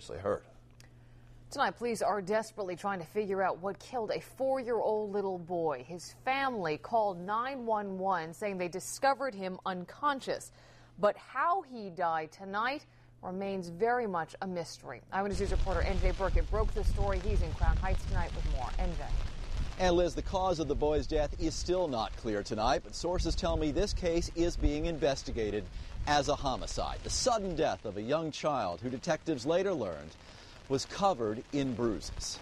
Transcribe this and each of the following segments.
seriously hurt. Tonight, police are desperately trying to figure out what killed a 4-year-old little boy. His family called 911 saying they discovered him unconscious. But how he died tonight remains very much a mystery. Eyewitness News reporter NJ Burkett broke the story. He's in Crown Heights tonight with more. NJ. And Liz, the cause of the boy's death is still not clear tonight, but sources tell me this case is being investigated as a homicide. The sudden death of a young child who detectives later learned was covered in bruises.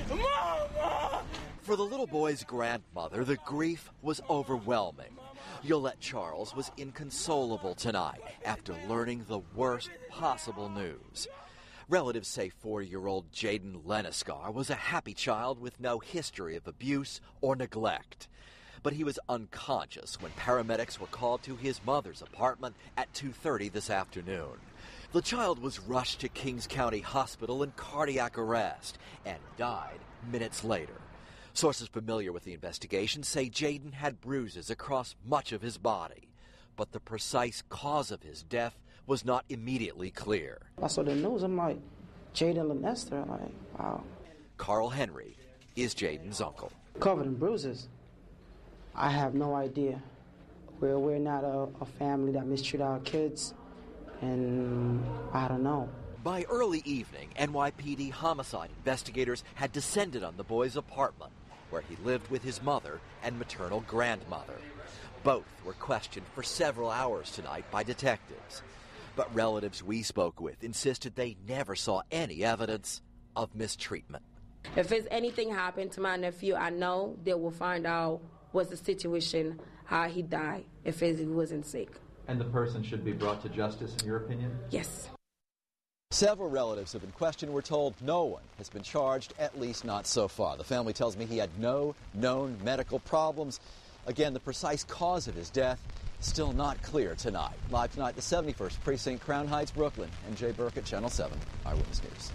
Mama! For the little boy's grandmother, the grief was overwhelming. Yolette Charles was inconsolable tonight after learning the worst possible news. Relatives say 4-year-old Jaden Leniscar was a happy child with no history of abuse or neglect. But he was unconscious when paramedics were called to his mother's apartment at 2:30 this afternoon. The child was rushed to Kings County Hospital in cardiac arrest and died minutes later. Sources familiar with the investigation say Jaden had bruises across much of his body, but the precise cause of his death was not immediately clear. I saw the news, I'm like, Jaden Leniscar, like, wow. Karl Henry is Jaden's uncle. Covered in bruises. I have no idea. We're not a family that mistreat our kids, and I don't know. By early evening, NYPD homicide investigators had descended on the boy's apartment, where he lived with his mother and maternal grandmother. Both were questioned for several hours tonight by detectives. But relatives we spoke with insisted they never saw any evidence of mistreatment. If there's anything happened to my nephew, I know they will find out what's the situation, how he died, if he wasn't sick. And the person should be brought to justice, in your opinion? Yes. Several relatives have been questioned. We're told no one has been charged, at least not so far. The family tells me he had no known medical problems. Again, the precise cause of his death still not clear tonight. Live tonight, the 71st Precinct, Crown Heights, Brooklyn. NJ Burkett, Channel 7 Eyewitness News.